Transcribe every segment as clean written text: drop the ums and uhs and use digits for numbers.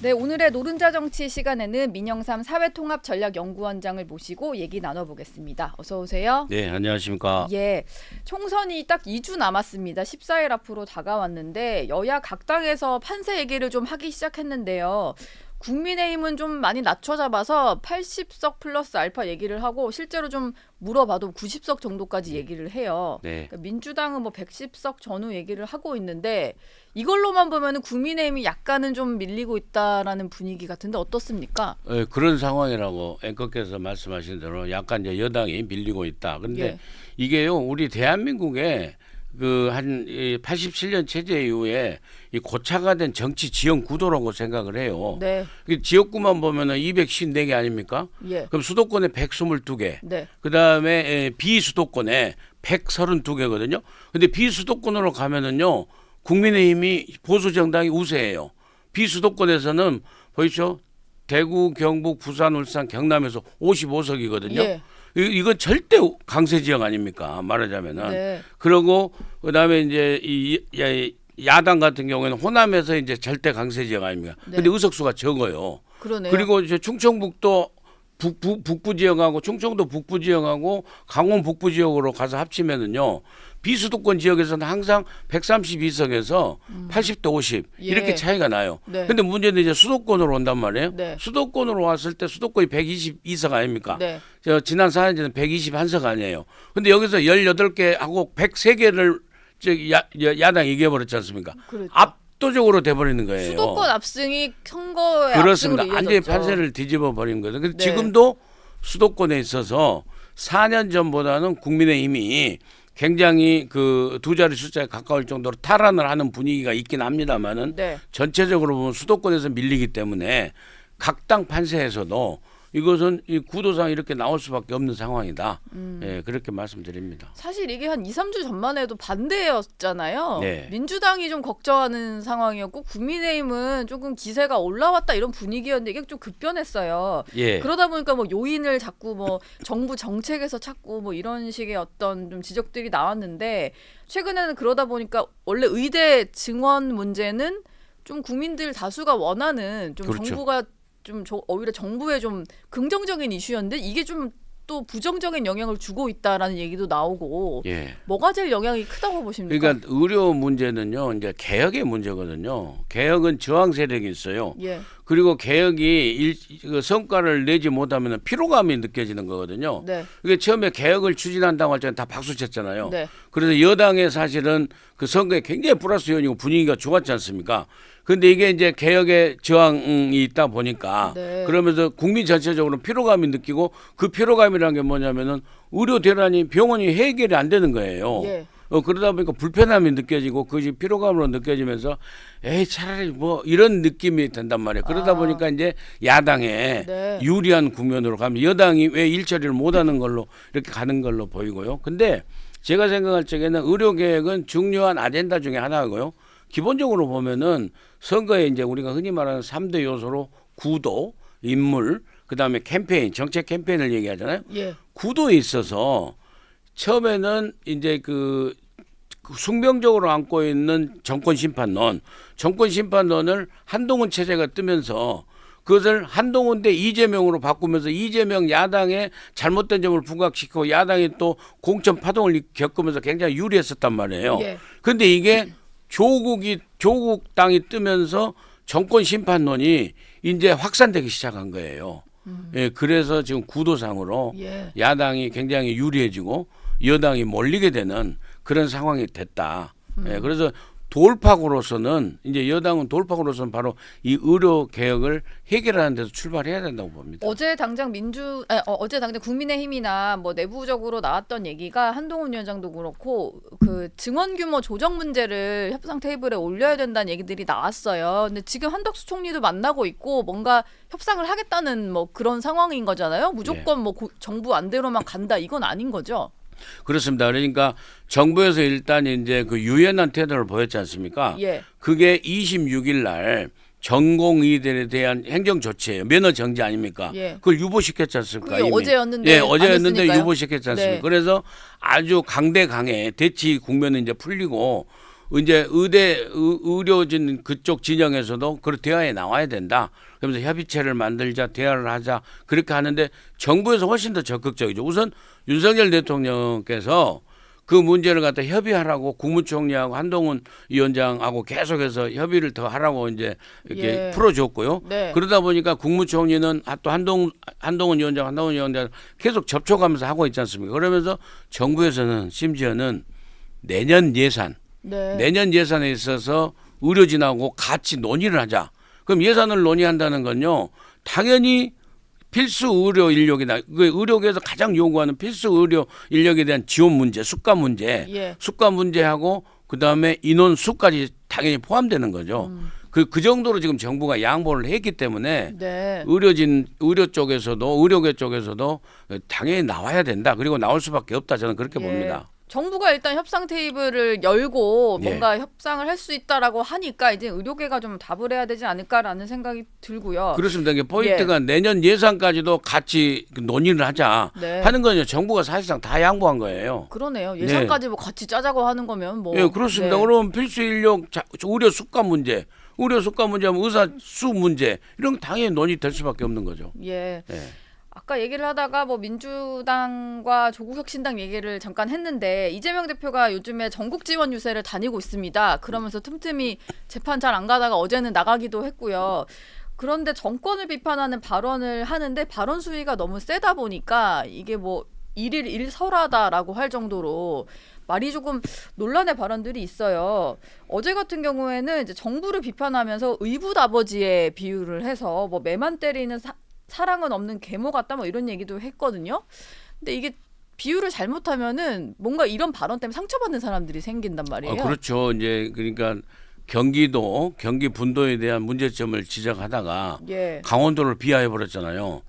네, 오늘의 노른자 정치 시간에는 민영삼 사회통합전략연구원장을 모시고 얘기 나눠보겠습니다. 어서 오세요. 네, 안녕하십니까. 예, 총선이 딱 2주 남았습니다. 14일 앞으로 다가왔는데 여야 각 당에서 판세 얘기를 좀 하기 시작했는데요. 국민의힘은 좀 많이 낮춰 잡아서 80석 플러스 알파 얘기를 하고 실제로 좀 물어봐도 90석 정도까지 얘기를 해요. 네. 그러니까 민주당은 뭐 110석 전후 얘기를 하고 있는데 이걸로만 보면은 국민의힘이 약간은 좀 밀리고 있다라는 분위기 같은데 어떻습니까? 그런 상황이라고 앵커께서 말씀하신 대로 약간 이제 여당이 밀리고 있다. 근데 예. 이게요, 우리 대한민국의 그 한 87년 체제 이후에 이 고착화 된 정치 지형 구도라고 생각을 해요. 네. 지역구만 보면은 254개 아닙니까? 예. 그럼 수도권에 122개. 네. 그다음에 비수도권에 132개거든요. 근데 비수도권으로 가면은요, 국민의힘이 보수 정당이 우세해요. 비수도권에서는 보이죠? 대구, 경북, 부산, 울산, 경남에서 55석이거든요. 예. 이건 절대 강세 지역 아닙니까? 말하자면은. 네. 그러고 그다음에 이제 야당 같은 경우에는 호남에서 이제 절대 강세 지역 아닙니까? 네. 근데 의석수가 적어요. 그러네요. 그리고 이제 충청북도 북부 지역하고 충청도 북부 지역하고 강원 북부 지역으로 가서 합치면은요, 비수도권 지역에서는 항상 132석에서 80대 50 예. 이렇게 차이가 나요. 네. 근데 문제는 이제 수도권으로 온단 말이에요. 네. 수도권으로 왔을 때 수도권이 122석 아닙니까? 네. 지난 4년째는 121석 아니에요. 근데 여기서 18개 하고 103개를 야당이 이겨버렸지 않습니까? 그렇죠. 압도적으로 돼버리는 거예요. 수도권 압승이 선거의 그렇습니다. 압승으로 완전히 이어졌죠. 판세를 뒤집어 버린 거죠. 근데 네. 지금도 수도권에 있어서 4년 전보다는 국민의힘이 굉장히 그 두 자리 숫자에 가까울 정도로 탈환을 하는 분위기가 있긴 합니다만은 네. 전체적으로 보면 수도권에서 밀리기 때문에 각 당 판세에서도 이것은 이 구도상 이렇게 나올 수밖에 없는 상황이다. 예, 그렇게 말씀드립니다. 사실 이게 한 2, 3주 전만 해도 반대였잖아요. 네. 민주당이 좀 걱정하는 상황이었고 국민의힘은 조금 기세가 올라왔다 이런 분위기였는데 이게 좀 급변했어요. 예. 그러다 보니까 뭐 요인을 자꾸 뭐 정부 정책에서 찾고 뭐 이런 식의 어떤 좀 지적들이 나왔는데 최근에는 그러다 보니까 원래 의대 증원 문제는 좀 국민들 다수가 원하는 좀 그렇죠. 정부가 좀 오히려 정부의 좀 긍정적인 이슈였는데 이게 좀 또 부정적인 영향을 주고 있다라는 얘기도 나오고 예. 뭐가 제일 영향이 크다고 보십니까? 그러니까 의료 문제는요, 이제 개혁의 문제거든요. 개혁은 저항 세력이 있어요. 예. 그리고 개혁이 그 성과를 내지 못하면 피로감이 느껴지는 거거든요. 네. 이게 처음에 개혁을 추진한다고 할 때는 다 박수 쳤잖아요. 네. 그래서 여당의 사실은 그 선거에 굉장히 플러스 요인이고 분위기가 좋았지 않습니까? 근데 이게 이제 개혁의 저항이 있다 보니까 네. 그러면서 국민 전체적으로 피로감이 느끼고 그 피로감이라는 게 뭐냐면은 의료 대란이 병원이 해결이 안 되는 거예요. 예. 그러다 보니까 불편함이 느껴지고 그것이 피로감으로 느껴지면서 에이 차라리 뭐 이런 느낌이 든단 말이에요. 그러다 보니까 이제 야당에 네. 유리한 국면으로 가면 여당이 왜 일처리를 못하는 걸로 이렇게 가는 걸로 보이고요. 근데 제가 생각할 적에는 의료개혁은 중요한 아젠다 중에 하나고요. 기본적으로 보면은 선거에 이제 우리가 흔히 말하는 3대 요소로 구도, 인물, 그다음에 캠페인, 정책 캠페인을 얘기하잖아요. 예. 구도에 있어서 처음에는 이제 그 숙명적으로 안고 있는 정권 심판론을 한동훈 체제가 뜨면서 그것을 한동훈 대 이재명으로 바꾸면서 이재명 야당의 잘못된 점을 부각시키고 야당이 또 공천 파동을 겪으면서 굉장히 유리했었단 말이에요. 예. 근데 이게 조국 당이 뜨면서 정권 심판론이 이제 확산되기 시작한 거예요. 예, 그래서 지금 구도상으로 예. 야당이 굉장히 유리해지고 여당이 몰리게 되는 그런 상황이 됐다. 예, 그래서 돌파구로서는 이제 여당은 돌파구로서는 바로 이 의료 개혁을 해결하는 데서 출발해야 된다고 봅니다. 어제 당장 어제 당장 국민의힘이나 뭐 내부적으로 나왔던 얘기가 한동훈 위원장도 그렇고 그 증원 규모 조정 문제를 협상 테이블에 올려야 된다는 얘기들이 나왔어요. 근데 지금 한덕수 총리도 만나고 있고 뭔가 협상을 하겠다는 뭐 그런 상황인 거잖아요. 무조건 뭐 정부 안대로만 간다 이건 아닌 거죠. 그렇습니다. 그러니까 정부에서 일단 이제 그 유연한 태도를 보였지 않습니까? 예. 그게 26일 날 전공의들에 대한 행정 조치예요. 면허 정지 아닙니까? 예. 그걸 유보시켰지 않습니까? 그게 이미. 어제였는데 예, 안 어제였는데 했으니까요. 유보시켰지 않습니까? 네. 그래서 아주 강대 강해 대치 국면은 이제 풀리고 이제 의료진 그쪽 진영에서도 그 대화에 나와야 된다. 그러면서 협의체를 만들자, 대화를 하자 그렇게 하는데 정부에서 훨씬 더 적극적이죠. 우선 윤석열 대통령께서 그 문제를 갖다 협의하라고 국무총리하고 한동훈 위원장하고 계속해서 협의를 더 하라고 이제 이렇게 예. 풀어줬고요. 네. 그러다 보니까 국무총리는 또 한동훈 위원장 계속 접촉하면서 하고 있지 않습니까? 그러면서 정부에서는 심지어는 내년 예산에 있어서 의료진하고 같이 논의를 하자. 그럼 예산을 논의한다는 건요. 당연히 필수 의료 인력이다. 그 의료계에서 가장 요구하는 필수 의료 인력에 대한 지원 문제, 수가 문제하고 그다음에 인원 수까지 당연히 포함되는 거죠. 그 정도로 지금 정부가 양보를 했기 때문에 네. 의료계 쪽에서도 당연히 나와야 된다. 그리고 나올 수밖에 없다. 저는 그렇게 예. 봅니다. 정부가 일단 협상 테이블을 열고 예. 뭔가 협상을 할 수 있다라고 하니까 이제 의료계가 좀 답을 해야 되지 않을까라는 생각이 들고요. 그렇습니다. 이게 포인트가 내년 예산까지도 같이 논의를 하자 네. 하는 거죠. 정부가 사실상 다 양보한 거예요. 그러네요. 예산까지 뭐 같이 짜자고 하는 거면 뭐. 예, 그렇습니다. 네. 그러면 필수 인력 의료 수가 문제하면 의사 수 문제 이런 거 당연히 논의될 수밖에 없는 거죠. 예. 예. 아까 얘기를 하다가 뭐 민주당과 조국혁신당 얘기를 잠깐 했는데 이재명 대표가 요즘에 전국 지원 유세를 다니고 있습니다. 그러면서 틈틈이 재판 잘 안 가다가 어제는 나가기도 했고요. 그런데 정권을 비판하는 발언을 하는데 발언 수위가 너무 세다 보니까 이게 뭐 일일 일설하다라고 할 정도로 말이 조금 논란의 발언들이 있어요. 어제 같은 경우에는 이제 정부를 비판하면서 의붓아버지의 비유를 해서 뭐 매만 때리는 사랑은 없는 계모 같다 뭐 이런 얘기도 했거든요. 근데 이게 비유를 잘못하면은 뭔가 이런 발언 때문에 상처받는 사람들이 생긴단 말이에요. 그렇죠. 이제 그러니까 경기 분도에 대한 문제점을 지적하다가 예. 강원도를 비하해 버렸잖아요.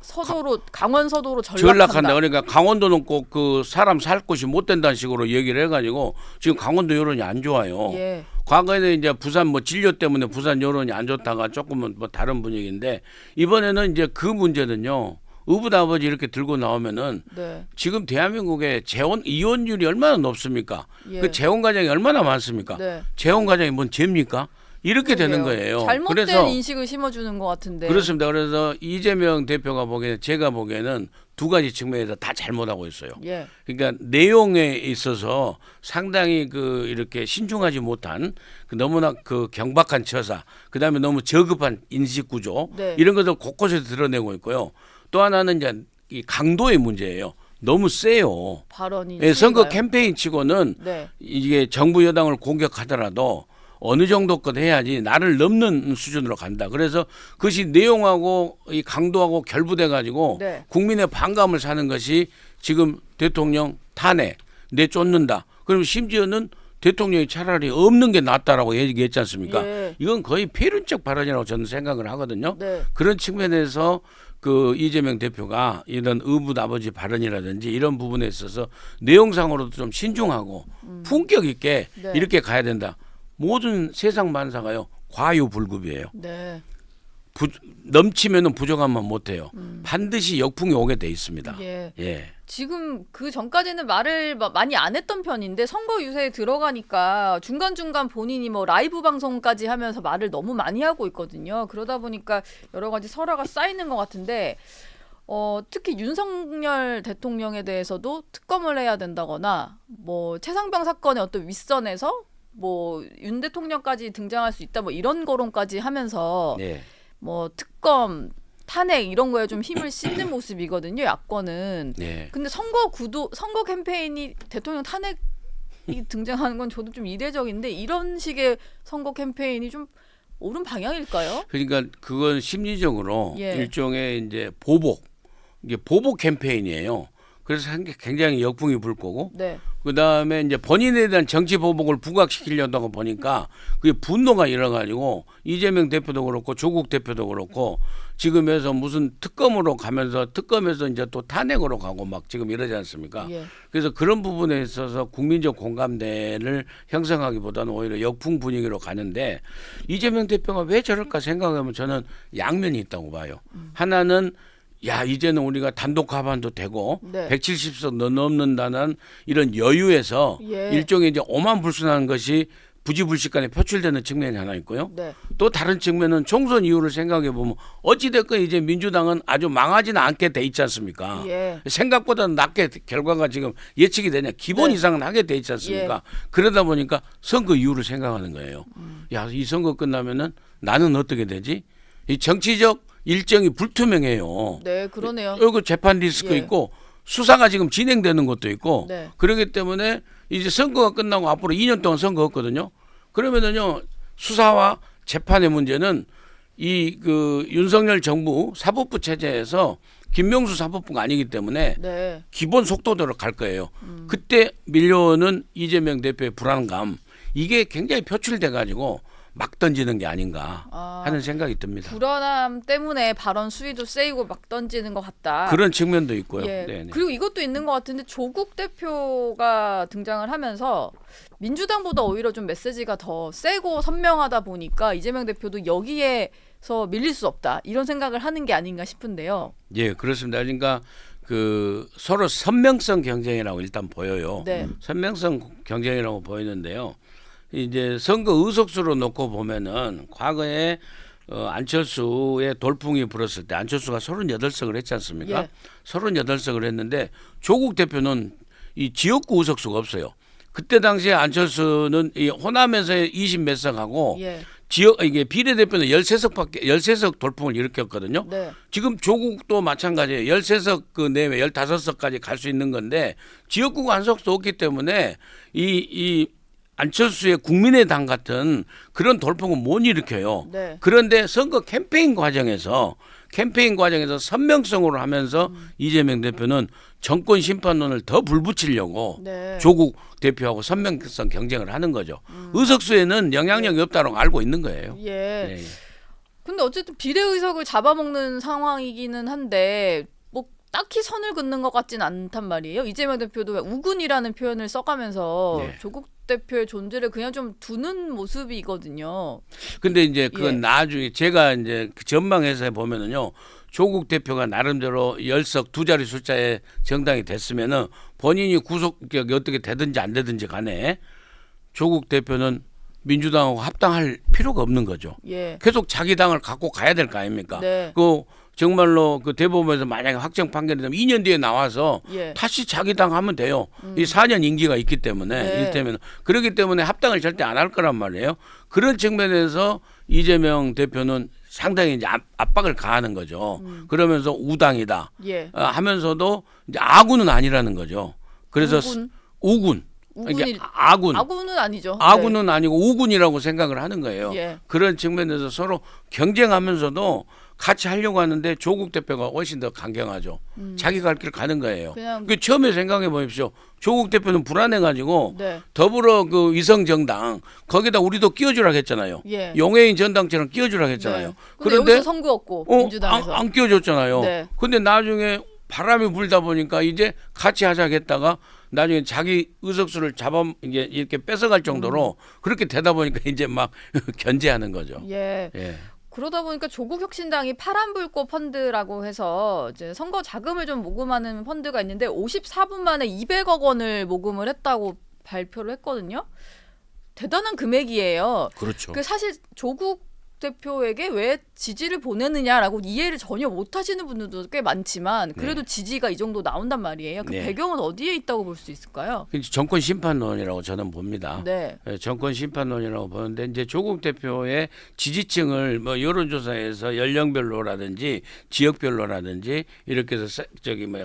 강원 서도로 전락한다. 그러니까 강원도는 꼭 그 사람 살 곳이 못 된다는 식으로 얘기를 해가지고 지금 강원도 여론이 안 좋아요. 예. 과거에는 이제 부산 뭐 진료 때문에 부산 여론이 안 좋다가 조금은 뭐 다른 분위기인데 이번에는 이제 그 문제는요. 의붓아버지 이렇게 들고 나오면은 네. 지금 대한민국의 이혼율이 얼마나 높습니까? 예. 그 재혼 가정이 얼마나 많습니까? 네. 재혼 가정이 뭔 죄입니까? 이렇게 되는 거예요. 잘못된 그래서 인식을 심어주는 것 같은데. 그렇습니다. 그래서 이재명 대표가 제가 보기에는 두 가지 측면에서 다 잘못하고 있어요. 예. 그러니까 내용에 있어서 상당히 이렇게 신중하지 못한 너무나 경박한 처사, 그다음에 너무 저급한 인식 구조 네. 이런 것을 곳곳에서 드러내고 있고요. 또 하나는 이제 이 강도의 문제예요. 너무 세요. 발언이. 예, 선거 심한가요? 캠페인 치고는 네. 이게 정부 여당을 공격하더라도 어느 정도껏 해야지 나를 넘는 수준으로 간다. 그래서 그것이 내용하고 이 강도하고 결부돼 가지고 네. 국민의 반감을 사는 것이 지금 대통령 탄핵 내쫓는다. 그럼 심지어는 대통령이 차라리 없는 게 낫다라고 얘기했지 않습니까? 예. 이건 거의 폐륜적 발언이라고 저는 생각을 하거든요. 네. 그런 측면에서 이재명 대표가 이런 의붓아버지 발언이라든지 이런 부분에 있어서 내용상으로도 좀 신중하고 품격 있게 네. 이렇게 가야 된다. 모든 세상 만사가요 과유불급이에요. 네. 넘치면은 부족하면 못해요. 반드시 역풍이 오게 돼 있습니다. 예. 예. 지금 그 전까지는 말을 많이 안 했던 편인데 선거 유세에 들어가니까 중간중간 본인이 뭐 라이브 방송까지 하면서 말을 너무 많이 하고 있거든요. 그러다 보니까 여러 가지 설화가 쌓이는 것 같은데 특히 윤석열 대통령에 대해서도 특검을 해야 된다거나 뭐 최상병 사건의 어떤 윗선에서 뭐 윤 대통령까지 등장할 수 있다 뭐 이런 거론까지 하면서 네. 뭐 특검 탄핵 이런 거에 좀 힘을 싣는 모습이거든요. 야권은. 네. 근데 선거 캠페인이 대통령 탄핵이 등장하는 건 저도 좀 이례적인데 이런 식의 선거 캠페인이 좀 옳은 방향일까요? 그러니까 그건 심리적으로 예. 일종의 이제 이게 보복 캠페인이에요. 그래서 굉장히 역풍이 불 거고 네. 그다음에 이제 본인에 대한 정치 보복을 부각시키려다가 보니까 그게 분노가 일어가지고 이재명 대표도 그렇고 조국 대표도 그렇고 지금에서 무슨 특검으로 가면서 특검에서 이제 또 탄핵으로 가고 막 지금 이러지 않습니까? 예. 그래서 그런 부분에 있어서 국민적 공감대를 형성하기보다는 오히려 역풍 분위기로 가는데 이재명 대표가 왜 저럴까 생각하면 저는 양면이 있다고 봐요. 하나는 이제는 우리가 단독 가반도 되고 네. 170석 넘는다는 이런 여유에서 예. 일종의 이제 오만불순한 것이 부지불식간에 표출되는 측면이 하나 있고요. 네. 또 다른 측면은 총선 이후를 생각해 보면 어찌됐건 이제 민주당은 아주 망하지는 않게 돼 있지 않습니까? 예. 생각보다 낮게 결과가 지금 예측이 되냐 기본 네. 이상은 하게 돼 있지 않습니까? 그러다 보니까 선거 이후를 생각하는 거예요. 야, 이 선거 끝나면은 나는 어떻게 되지? 이 정치적 일정이 불투명해요. 네, 그러네요. 여기 재판 리스크 예. 있고 수사가 지금 진행되는 것도 있고 네. 그렇기 때문에 이제 선거가 끝나고 앞으로 2년 동안 선거 없거든요. 그러면은요 수사와 재판의 문제는 이 그 윤석열 정부 사법부 체제에서 김명수 사법부가 아니기 때문에 네. 기본 속도대로 갈 거예요. 그때 밀려오는 이재명 대표의 불안감 이게 굉장히 표출돼 가지고 막 던지는 게 아닌가 하는 생각이 듭니다. 불안함 때문에 발언 수위도 세이고 막 던지는 것 같다. 그런 측면도 있고요. 예. 네네. 그리고 이것도 있는 것 같은데 조국 대표가 등장을 하면서 민주당보다 오히려 좀 메시지가 더 세고 선명하다 보니까 이재명 대표도 여기에서 밀릴 수 없다 이런 생각을 하는 게 아닌가 싶은데요. 예, 그렇습니다. 그러니까 그 서로 선명성 경쟁이라고 일단 보여요. 네. 선명성 경쟁이라고 보이는데요. 이제 선거 의석수로 놓고 보면은 과거에 안철수의 돌풍이 불었을 때 안철수가 38석을 했지 않습니까? 예. 38석을 했는데 조국 대표는 이 지역구 의석수가 없어요. 그때 당시에 안철수는 이 호남에서 20몇 석하고 예. 지역 이게 비례대표는 13석 돌풍을 일으켰거든요. 네. 지금 조국도 마찬가지예요. 13석 그 내외 15석까지 갈 수 있는 건데 지역구가 한 석도 없기 때문에 이 안철수의 국민의당 같은 그런 돌풍은 못 일으켜요. 네. 그런데 선거 캠페인 과정에서 선명성으로 하면서 이재명 대표는 정권 심판론을 더 불붙이려고 네. 조국 대표하고 선명성 경쟁을 하는 거죠. 의석수에는 영향력이 없다고 알고 있는 거예요. 예. 네. 근데 어쨌든 비례의석을 잡아먹는 상황이기는 한데 뭐 딱히 선을 긋는 것 같진 않단 말이에요. 이재명 대표도 왜 우군이라는 표현을 써가면서 네. 조국 대표의 존재를 그냥 좀 두는 모습이거든요. 근데 이제 그건 예. 나중에 제가 이제 그 전망해서 보면은요. 조국 대표가 나름대로 10석 두 자리 숫자의 정당이 됐으면은 본인이 구속이 어떻게 되든지 안 되든지 간에 조국 대표는 민주당하고 합당할 필요가 없는 거죠. 예. 계속 자기 당을 갖고 가야 될 거 아닙니까? 네. 그 정말로 그 대법원에서 만약에 확정 판결이 되면 2년 뒤에 나와서 예. 다시 자기 당 하면 돼요. 이 4년 임기가 있기 때문에 네. 이를테면 그렇기 때문에 합당을 절대 안 할 거란 말이에요. 그런 측면에서 이재명 대표는 상당히 이제 압박을 가하는 거죠. 그러면서 우당이다 예. 하면서도 이제 아군은 아니라는 거죠. 그래서 우군? 우군. 우군이 이게 아군. 아군은 아니죠. 아군은 아니고 우군이라고 생각을 하는 거예요. 예. 그런 측면에서 서로 경쟁하면서도 같이 하려고 하는데 조국 대표가 훨씬 더 강경하죠. 자기가 할 길 가는 거예요. 그냥 그 처음에 생각해 보십시오. 조국 대표는 불안해가지고 네. 더불어 그 위성정당 거기다 우리도 끼워주라고 했잖아요. 예. 용해인 전당처럼 끼워주라고 했잖아요. 네. 근데 여기서 선거였고 민주당에서. 안 끼워줬잖아요. 네. 근데 나중에 바람이 불다 보니까 이제 같이 하자겠다가 나중에 자기 의석수를 잡아 이게 이렇게 뺏어갈 정도로 그렇게 되다 보니까 이제 막 견제하는 거죠. 예. 예. 그러다 보니까 조국혁신당이 파란불꽃 펀드라고 해서 이제 선거 자금을 좀 모금하는 펀드가 있는데 54분 만에 200억 원을 모금을 했다고 발표를 했거든요. 대단한 금액이에요. 그렇죠. 그 사실 조국 대표에게 왜 지지를 보내느냐라고 이해를 전혀 못 하시는 분들도 꽤 많지만 그래도 지지가 이 정도 나온단 말이에요. 그 네. 배경은 어디에 있다고 볼 수 있을까요? 정권 심판론이라고 저는 봅니다. 네. 예, 정권 심판론이라고 보는데 이제 조국 대표의 지지층을 뭐 여론조사에서 연령별로라든지 지역별로라든지 이렇게 해서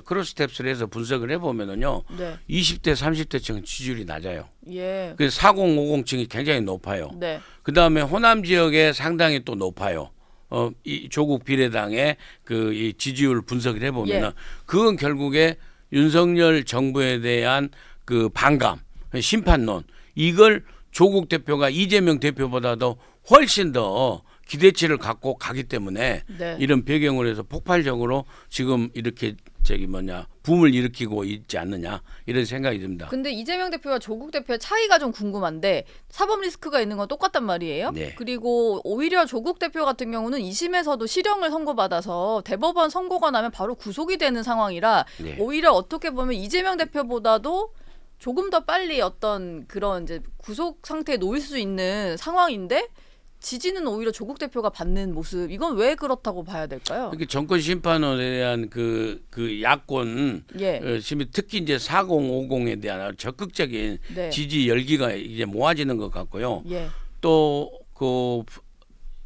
크로스스텝스를 해서 분석을 해보면은요, 네. 20대 30대층은 지지율이 낮아요. 예. 그래서 4050층이 굉장히 높아요. 네. 그 다음에 호남 지역에 상당히 또 높아요. 이 조국 비례당의 그 이 지지율 분석을 해보면은 예. 그건 결국에 윤석열 정부에 대한 그 반감, 심판론 이걸 조국 대표가 이재명 대표보다도 훨씬 더 기대치를 갖고 가기 때문에 네. 이런 배경으로 해서 폭발적으로 지금 이렇게 붐을 일으키고 있지 않느냐 이런 생각이 듭니다. 근데 이재명 대표와 조국 대표의 차이가 좀 궁금한데 사법 리스크가 있는 건 똑같단 말이에요. 네. 그리고 오히려 조국 대표 같은 경우는 2심에서도 실형을 선고받아서 대법원 선고가 나면 바로 구속이 되는 상황이라 네. 오히려 어떻게 보면 이재명 대표보다도 조금 더 빨리 어떤 그런 이제 구속 상태에 놓일 수 있는 상황인데 지지는 오히려 조국 대표가 받는 모습 이건 왜 그렇다고 봐야 될까요? 이렇게 정권 심판원에 대한 그 야권 예. 지금 특히 이제 4050에 대한 아주 적극적인 네. 지지 열기가 이제 모아지는 것 같고요. 예. 또 그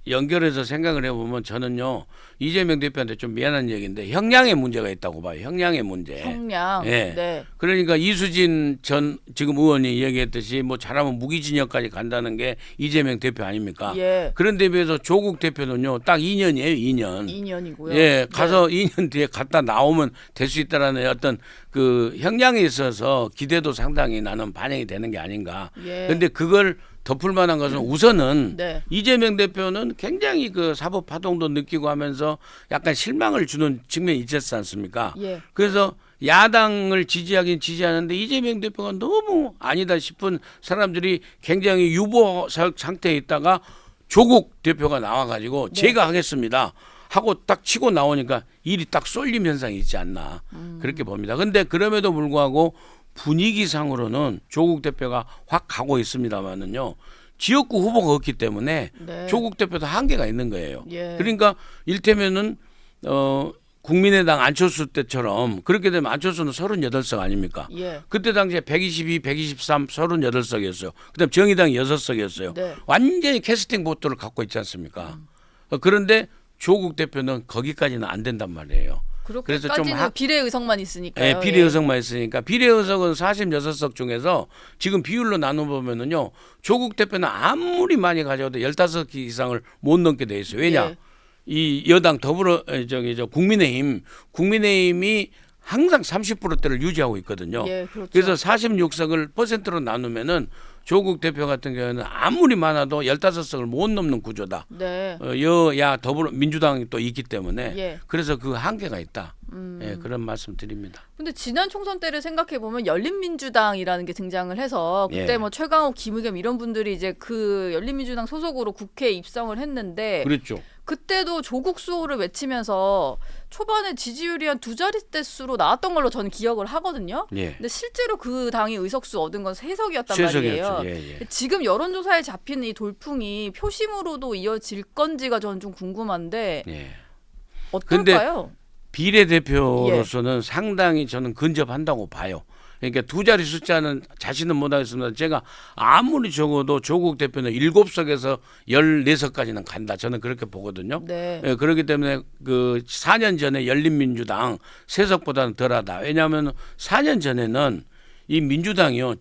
연결해서 생각을 해보면 저는요 이재명 대표한테 좀 미안한 얘기인데 형량의 문제가 있다고 봐요. 형량의 문제. 형량. 예. 네. 그러니까 이수진 전 지금 의원이 얘기했듯이 뭐 잘하면 무기징역까지 간다는 게 이재명 대표 아닙니까? 예. 그런데 비해서 조국 대표는요 딱 2년이에요. 2년. 2년이고요. 예, 가서 2년 뒤에 갔다 나오면 될 수 있다라는 어떤 그 형량에 있어서 기대도 상당히 나는 반영이 되는 게 아닌가. 예. 근데 그걸 덮을 만한 것은 우선은 네. 이재명 대표는 굉장히 그 사법 파동도 느끼고 하면서 약간 실망을 주는 측면이 있었지 않습니까? 예. 그래서 야당을 지지하긴 지지하는데 이재명 대표가 너무 아니다 싶은 사람들이 굉장히 유보 상태에 있다가 조국 대표가 나와가지고 네. 제가 하겠습니다 하고 딱 치고 나오니까 일이 딱 쏠림 현상이 있지 않나 그렇게 봅니다. 근데 그럼에도 불구하고 분위기상으로는 조국 대표가 확 가고 있습니다만은요. 지역구 후보가 없기 때문에 네. 조국 대표도 한계가 있는 거예요. 예. 그러니까 일테면은 국민의당 안철수 때처럼 그렇게 되면 안철수는 38석 아닙니까? 예. 그때 당시에 122, 123, 38석이었어요. 그다음 정의당이 6석이었어요. 네. 완전히 캐스팅 보트를 갖고 있지 않습니까? 그런데 조국 대표는 거기까지는 안 된단 말이에요. 그래서 좀 그렇게까지는 비례 의석만 있으니까요. 예, 비례 의석만 있으니까 비례 의석은 46석 중에서 지금 비율로 나눠 보면은요. 조국 대표는 아무리 많이 가져도 15석 이상을 못 넘게 돼 있어요. 왜냐? 예. 이 여당 국민의힘이 항상 30%대를 유지하고 있거든요. 예, 그렇죠. 그래서 46석을 퍼센트로 나누면은 조국 대표 같은 경우는 아무리 많아도 15석을 못 넘는 구조다. 네. 여야 민주당이 또 있기 때문에 예. 그래서 그 한계가 있다. 예, 그런 말씀 드립니다. 근데 지난 총선 때를 생각해 보면 열린민주당이라는 게 등장을 해서 그때 예. 뭐 최강욱, 김의겸 이런 분들이 이제 그 열린민주당 소속으로 국회에 입성을 했는데 그렇죠. 그때도 조국 수호를 외치면서 초반에 지지율이 한 2자릿대 수로 나왔던 걸로 저는 기억을 하거든요. 예. 근데 실제로 그 당이 의석수 얻은 건 3석이었단 최석이었죠. 말이에요. 예, 예. 지금 여론조사에 잡히는 이 돌풍이 표심으로도 이어질 건지가 저는 좀 궁금한데 예. 어떨까요? 비례대표로서는 상당히 저는 근접한다고 봐요. 그러니까 두 자리 숫자는 자신은 못하겠습니다. 제가 아무리 적어도 조국 대표는 7석에서 14석까지는 간다. 저는 그렇게 보거든요. 네. 예, 그렇기 때문에 그 4년 전에 열린민주당 3석보다는 덜하다. 왜냐하면 4년 전에는 이 민주당이요.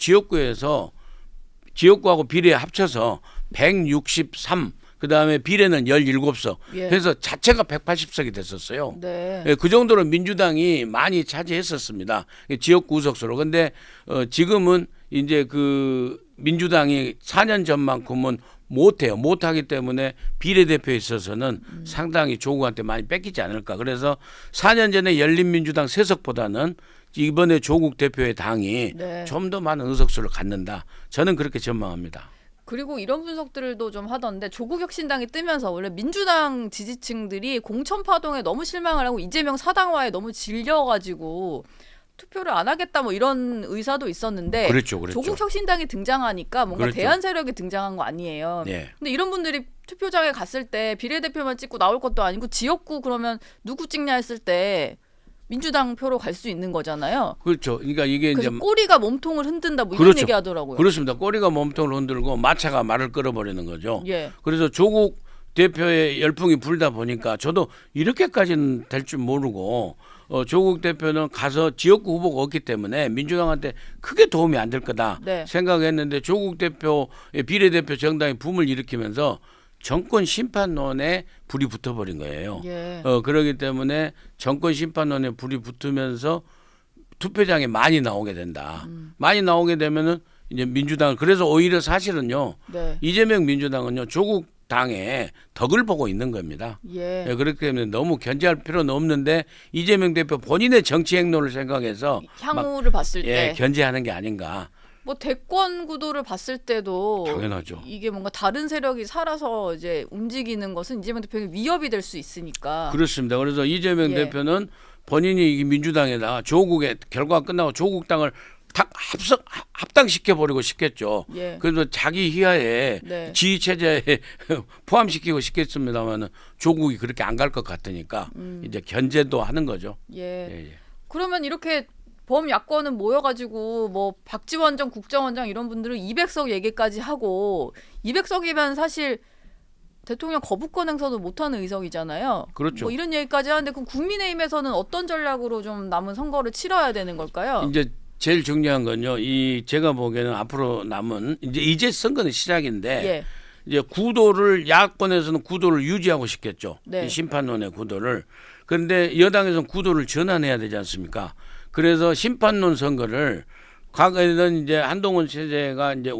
지역구하고 비례 합쳐서 163 그다음에 비례는 17석. 예. 그래서 자체가 180석이 됐었어요. 네. 예, 그 정도로 민주당이 많이 차지했었습니다. 지역구 의석수로. 근데 지금은 이제 그 민주당이 4년 전만큼은 못해요. 못하기 때문에 비례대표에 있어서는 상당히 조국한테 많이 뺏기지 않을까. 그래서 4년 전에 열린민주당 3석보다는 이번에 조국 대표의 당이 네. 좀 더 많은 의석수를 갖는다. 저는 그렇게 전망합니다. 그리고 이런 분석들도 좀 하던데 조국 혁신당이 뜨면서 원래 민주당 지지층들이 공천 파동에 너무 실망을 하고 이재명 사당화에 너무 질려가지고 투표를 안 하겠다 뭐 이런 의사도 있었는데 그렇죠. 조국 혁신당이 등장하니까 뭔가 그렇죠. 대안 세력이 등장한 거 아니에요. 네. 근데 이런 분들이 투표장에 갔을 때 비례대표만 찍고 나올 것도 아니고 지역구 그러면 누구 찍냐 했을 때 민주당 표로 갈 수 있는 거잖아요. 그렇죠. 그러니까 이게 이제 그래서 꼬리가 몸통을 흔든다 뭐 이런 그렇죠. 얘기 하더라고요. 그렇습니다. 꼬리가 몸통을 흔들고 마차가 말을 끌어버리는 거죠. 예. 그래서 조국 대표의 열풍이 불다 보니까 저도 이렇게까지는 될 줄 모르고 조국 대표는 가서 지역구 후보가 없기 때문에 민주당한테 크게 도움이 안 될 거다 네. 생각했는데 조국 대표의 비례대표 정당이 붐을 일으키면서 정권 심판론에 불이 붙어버린 거예요. 예. 그렇기 때문에 정권 심판론에 불이 붙으면서 투표장에 많이 나오게 된다. 많이 나오게 되면은 이제 민주당을 그래서 오히려 사실은요. 네. 이재명 민주당은요. 조국 당에 덕을 보고 있는 겁니다. 예. 그렇기 때문에 너무 견제할 필요는 없는데 이재명 대표 본인의 정치 행로를 생각해서 향후를 봤을 때 견제하는 게 아닌가. 뭐 대권 구도를 봤을 때도 당연하죠. 이게 뭔가 다른 세력이 살아서 이제 움직이는 것은 이재명 대표에게 위협이 될 수 있으니까. 그렇습니다. 그래서 이재명 예. 대표는 본인이 이 민주당에다가 조국의 결과가 끝나고 조국 당을 다 합당시켜 버리고 싶겠죠. 예. 그래서 자기 희하에 네. 지휘 체제에 포함시키고 싶겠습니다만은 조국이 그렇게 안 갈 것 같으니까 이제 견제도 하는 거죠. 예. 예, 예. 그러면 이렇게 범야권은 모여가지고 뭐 박지원 전 국정원장 이런 분들은 200석 얘기까지 하고 200석이면 사실 대통령 거부권 행사도 못하는 의석이잖아요. 그렇죠. 뭐 이런 얘기까지 하는데 그럼 국민의힘에서는 어떤 전략으로 좀 남은 선거를 치러야 되는 걸까요? 이제 제일 중요한 건요. 이 제가 보기에는 앞으로 남은 이제 선거는 시작인데 예. 이제 구도를 야권에서는 구도를 유지하고 싶겠죠. 네. 이 심판론의 구도를. 그런데 여당에서는 구도를 전환해야 되지 않습니까? 그래서 심판론 선거를 과거에는 이제 한동훈 체제가 이제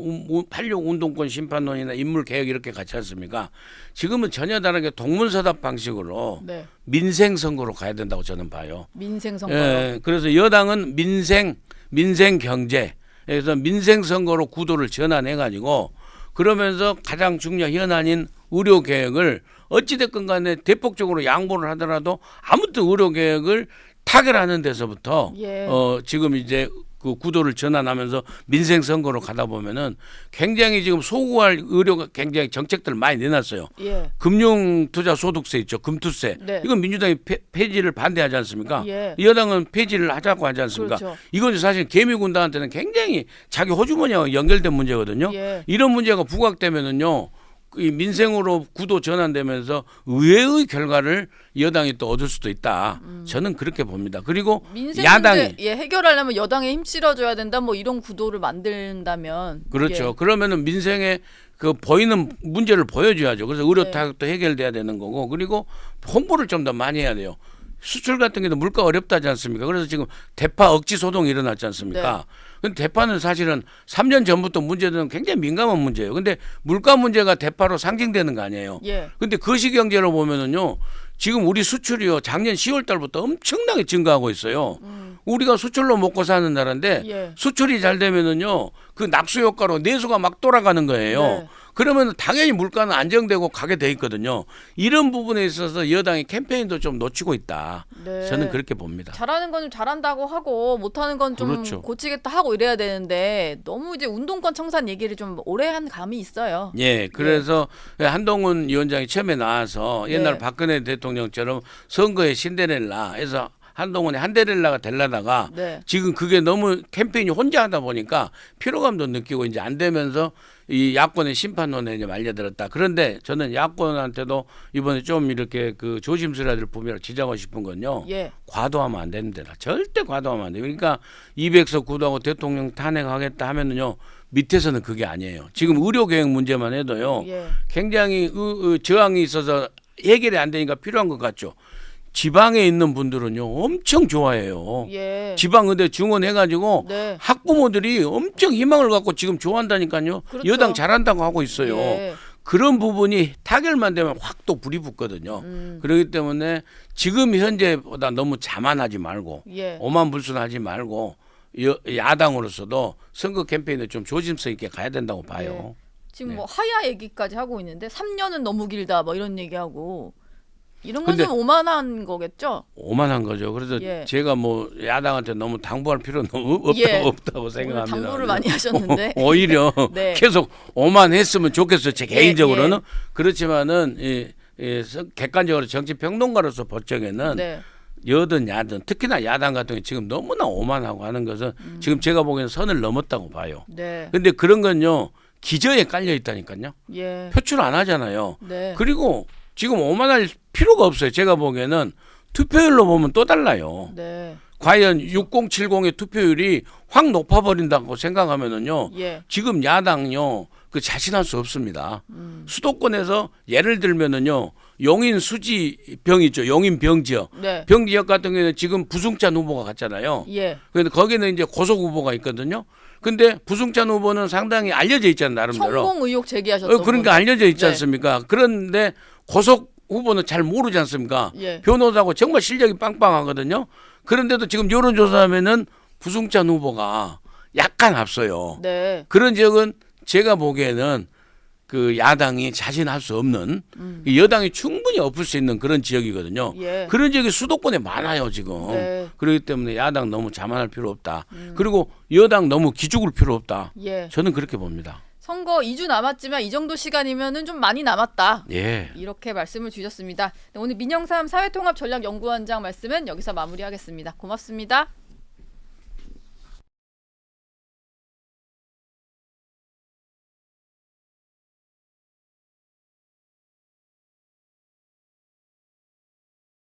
86 운동권 심판론이나 인물 개혁 이렇게 같이 했습니까? 지금은 전혀 다르게 동문서답 방식으로 네. 민생 선거로 가야 된다고 저는 봐요. 민생 선거요. 예, 그래서 여당은 민생 경제, 그래서 민생 선거로 구도를 전환해 가지고 그러면서 가장 중요한 현안인 의료 개혁을 어찌됐건 간에 대폭적으로 양보를 하더라도 아무튼 의료 개혁을 타결하는 데서부터 예. 지금 이제 그 구도를 전환하면서 민생 선거로 가다 보면은 굉장히 지금 소구할 의료가 굉장히 정책들을 많이 내놨어요. 예. 금융투자소득세 있죠, 금투세. 네. 이건 민주당이 폐지를 반대하지 않습니까? 예. 여당은 폐지를 하자고 하지 않습니까? 그렇죠. 이건 사실 개미군단한테는 굉장히 자기 호주머니와 연결된 문제거든요. 예. 이런 문제가 부각되면은요. 이 민생으로 구도 전환되면서 의외의 결과를 여당이 또 얻을 수도 있다. 저는 그렇게 봅니다. 그리고 민생 야당이 문제 해결하려면 여당에 힘 실어줘야 된다. 뭐 이런 구도를 만든다면 그렇죠. 예. 그러면은 민생에 그 보이는 문제를 보여줘야죠. 그래서 의료 네. 타격도 해결돼야 되는 거고 그리고 홍보를 좀 더 많이 해야 돼요. 수출 같은 게도 물가 어렵다지 않습니까? 그래서 지금 대파 억지 소동이 일어났지 않습니까? 네. 근데 대파는 사실은 3년 전부터 문제는 굉장히 민감한 문제예요. 근데 물가 문제가 대파로 상징되는 거 아니에요. 예. 근데 거시경제로 보면은요. 지금 우리 수출이요. 작년 10월 달부터 엄청나게 증가하고 있어요. 우리가 수출로 먹고 사는 나라인데 예. 수출이 잘 되면은요. 그 낙수 효과로 내수가 막 돌아가는 거예요. 네. 그러면 당연히 물가는 안정되고 가게 돼 있거든요. 이런 부분에 있어서 여당이 캠페인도 좀 놓치고 있다. 네. 저는 그렇게 봅니다. 잘하는 건 좀 잘한다고 하고 못하는 건 좀 그렇죠. 고치겠다 하고 이래야 되는데 너무 이제 운동권 청산 얘기를 좀 오래 한 감이 있어요. 예, 그래서 한동훈 위원장이 처음에 나와서 옛날 네. 박근혜 대통령처럼 선거의 신데렐라 해서 한동훈의 한데렐라가 되려다가 네. 지금 그게 너무 캠페인이 혼자 하다 보니까 피로감도 느끼고 이제 안 되면서 이 야권의 심판론에 이제 말려들었다. 그런데 저는 야권한테도 이번에 좀 이렇게 그 조심스러워야 될 부분을 지적하고 싶은 건요. 예. 과도하면 안 됩니다. 절대 과도하면 안 돼요. 그러니까 200석 구도하고 대통령 탄핵하겠다 하면은요. 밑에서는 그게 아니에요. 지금 의료 개혁 문제만 해도요. 예. 굉장히 저항이 있어서 해결이 안 되니까 필요한 것 같죠. 지방에 있는 분들은요. 엄청 좋아해요. 예. 지방의대 증원해가지고 네. 학부모들이 엄청 희망을 갖고 지금 좋아한다니까요. 그렇죠. 여당 잘한다고 하고 있어요. 예. 그런 부분이 타결만 되면 확 또 불이 붙거든요. 그렇기 때문에 지금 현재보다 너무 자만하지 말고 예. 오만불순하지 말고 야당으로서도 선거 캠페인에 좀 조심성 있게 가야 된다고 봐요. 지금 네. 뭐 하야 얘기까지 하고 있는데 3년은 너무 길다 뭐 이런 얘기하고 이런 건 근데 좀 오만한 거겠죠? 오만한 거죠. 그래서 예. 제가 뭐 야당한테 너무 당부할 필요는 예. 없다고 오늘 생각합니다. 당부를 많이 하셨는데 오히려 네. 계속 오만했으면 좋겠어요. 제 예, 개인적으로는. 예. 그렇지만은 객관적으로 정치 평론가로서 볼 적에는 네. 여든 야든 특히나 야당 같은 경우 지금 너무나 오만하고 하는 것은 지금 제가 보기에는 선을 넘었다고 봐요. 네. 근데 그런 건요 기저에 깔려 있다니까요. 예. 표출 안 하잖아요. 네. 그리고 지금 오만할 필요가 없어요. 제가 보기에는 투표율로 보면 또 달라요. 네. 과연 6070의 투표율이 확 높아버린다고 생각하면은요. 예. 지금 야당요 그 자신할 수 없습니다. 수도권에서 예를 들면은요 용인 수지병 있죠. 용인 병지역. 네. 병지역 같은 경우에는 지금 부승찬 후보가 갔잖아요. 예. 그런데 거기는 이제 고속 후보가 있거든요. 근데 부승찬 후보는 상당히 알려져 있잖아요. 나름대로. 성공 의혹 제기하셨던 그러니까 분. 알려져 있지 네. 않습니까? 그런데 고속 후보는 잘 모르지 않습니까? 예. 변호사고 정말 실력이 빵빵하거든요. 그런데도 지금 여론조사하면은 부승찬 후보가 약간 앞서요. 네. 그런 지역은 제가 보기에는 그 야당이 자신할 수 없는 이 여당이 충분히 엎을 수 있는 그런 지역이거든요. 예. 그런 지역이 수도권에 많아요 지금. 네. 그렇기 때문에 야당 너무 자만할 필요 없다. 그리고 여당 너무 기죽을 필요 없다. 예. 저는 그렇게 봅니다. 선거 2주 남았지만 이 정도 시간이면은 좀 많이 남았다. 예. 이렇게 말씀을 주셨습니다. 네, 오늘 민영삼 사회통합전략연구원장 말씀은 여기서 마무리하겠습니다. 고맙습니다.